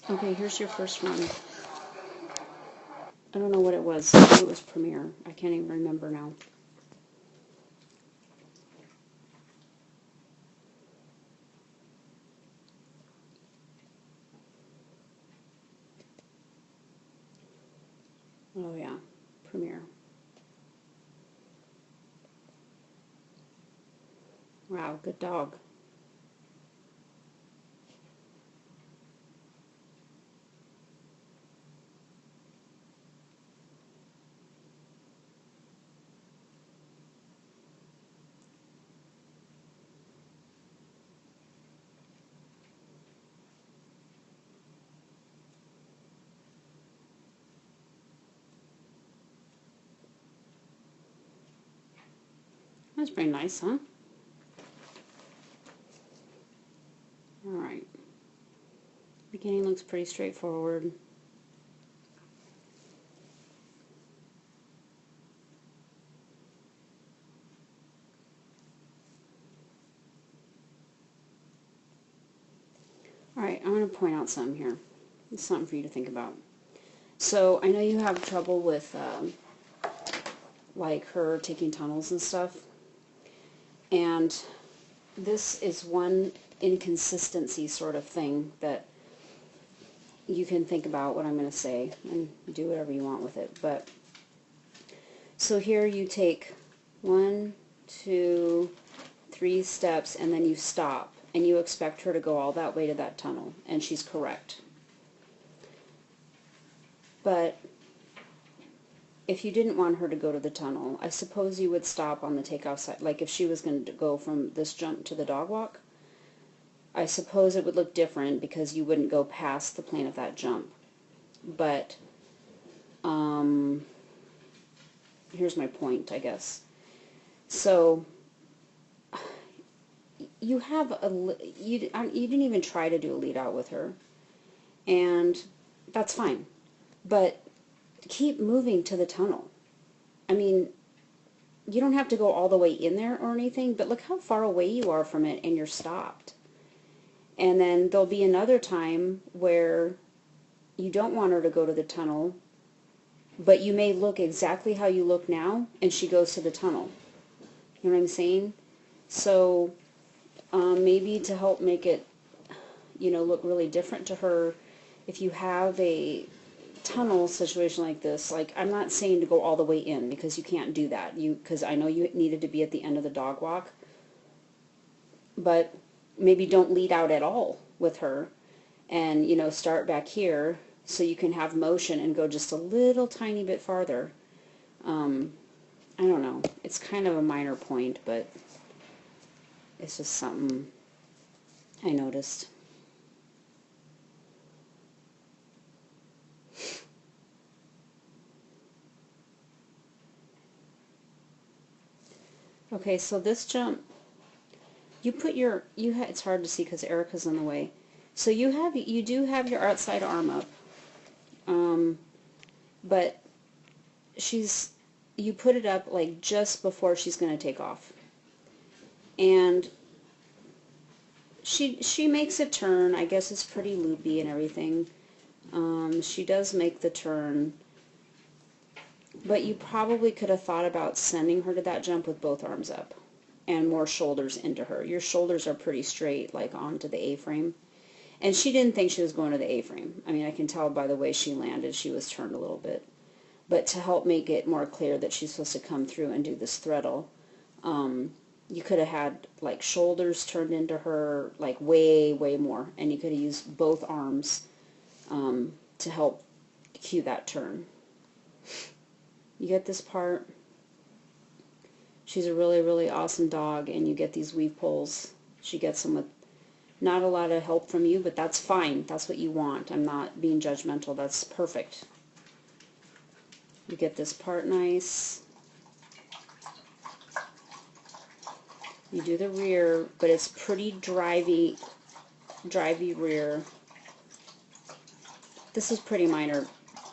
Okay, here's your first one. I don't know what it was. Maybe it was Premiere. I can't even remember now. Oh yeah, Premiere. Wow, good dog. That's pretty nice, huh? Alright. Beginning looks pretty straightforward. Alright, I'm going to point out something here. It's something for you to think about. So, I know you have trouble with, like, her taking tunnels and stuff. And this is one inconsistency sort of thing that you can think about what I'm going to say and do whatever you want with it. But so here you take 1, 2, 3 steps and then you stop and you expect her to go all that way to that tunnel, and she's correct. But if you didn't want her to go to the tunnel, I suppose you would stop on the takeoff side. Like if she was going to go from this jump to the dog walk, I suppose it would look different because you wouldn't go past the plane of that jump. But here's my point, I guess. So you have you didn't even try to do a lead out with her, and that's fine. But keep moving to the tunnel. I mean, you don't have to go all the way in there or anything, but look how far away you are from it and you're stopped. And then there'll be another time where you don't want her to go to the tunnel, but you may look exactly how you look now, and she goes to the tunnel. You know what I'm saying? So maybe to help make it, look really different to her, if you have a tunnel situation like this, like I'm not saying to go all the way in because you can't do that. Because I know you needed to be at the end of the dog walk, but maybe don't lead out at all with her, and start back here so you can have motion and go just a little tiny bit farther. I don't know. It's kind of a minor point, but it's just something I noticed. Okay, so this jump, you put your, it's hard to see because Erica's in the way. So you do have your outside arm up, but you put it up like just before she's going to take off. And she makes a turn. I guess it's pretty loopy and everything. She does make the turn. But you probably could have thought about sending her to that jump with both arms up and more shoulders into her. Your shoulders are pretty straight, like onto the A-frame. And she didn't think she was going to the A-frame. I mean, I can tell by the way she landed, she was turned a little bit. But to help make it more clear that she's supposed to come through and do this threadle, you could have had like shoulders turned into her, like way, way more. And you could have used both arms to help cue that turn. You get this part. She's a really, really awesome dog, and you get these weave pulls. She gets them with not a lot of help from you, but that's fine. That's what you want. I'm not being judgmental. That's perfect. You get this part nice. You do the rear, but it's pretty drivey rear. This is pretty minor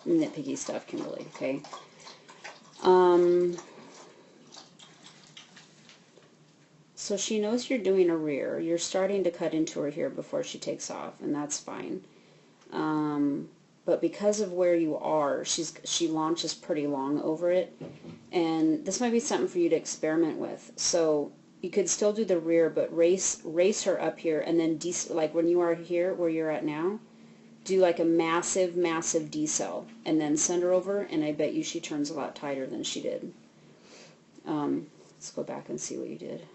nitpicky stuff, Kimberly, okay? So she knows you're doing a rear. You're starting to cut into her here before she takes off, and that's fine. But because of where you are, she launches pretty long over it, and this might be something for you to experiment with. So you could still do the rear, but race her up here, and then like when you are here where you're at now, do like a massive decel, and then send her over, and I bet you she turns a lot tighter than she did. Let's go back and see what you did.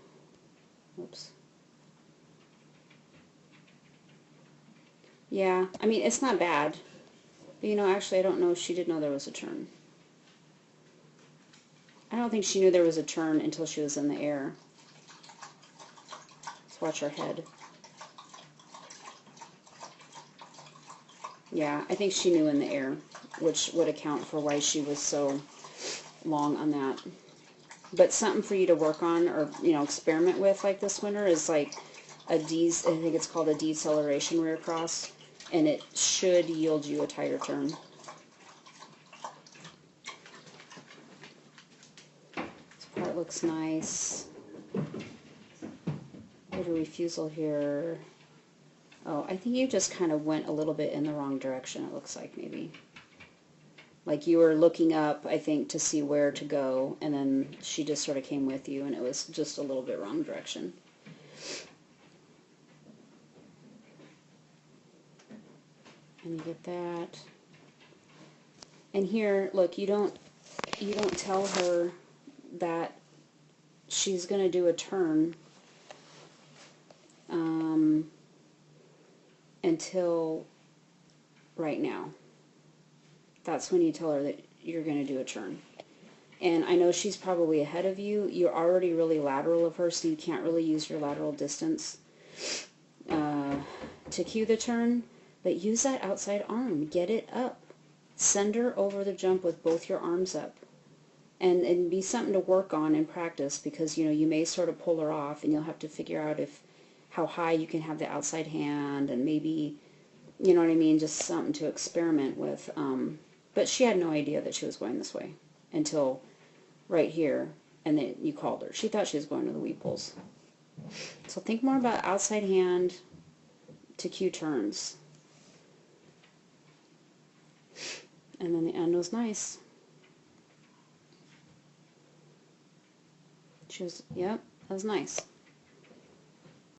Oops. Yeah, I mean, it's not bad. But, you know, actually, I don't know if she did know there was a turn. I don't think she knew there was a turn until she was in the air. Let's watch her head. Yeah, I think she knew in the air, which would account for why she was so long on that. But something for you to work on or, you know, experiment with like this winter is like I think it's called a deceleration rear cross, and it should yield you a tighter turn. This part looks nice. Bit of refusal here. Oh, I think you just kind of went a little bit in the wrong direction, it looks like, maybe. Like you were looking up, I think, to see where to go, and then she just sort of came with you, and it was just a little bit wrong direction. And you get that. And here, look, you don't tell her that she's going to do a turn until right now. That's when you tell her that you're going to do a turn. And I know she's probably ahead of you. You're already really lateral of her, so you can't really use your lateral distance to cue the turn. But use that outside arm. Get it up. Send her over the jump with both your arms up. And be something to work on and practice, because, you know, you may sort of pull her off, and you'll have to figure out how high you can have the outside hand, and maybe, you know what I mean, just something to experiment with. But she had no idea that she was going this way until right here, and then you called her. She thought she was going to the weep holes. So think more about outside hand to cue turns. And then the end was nice. She was, yep, that was nice.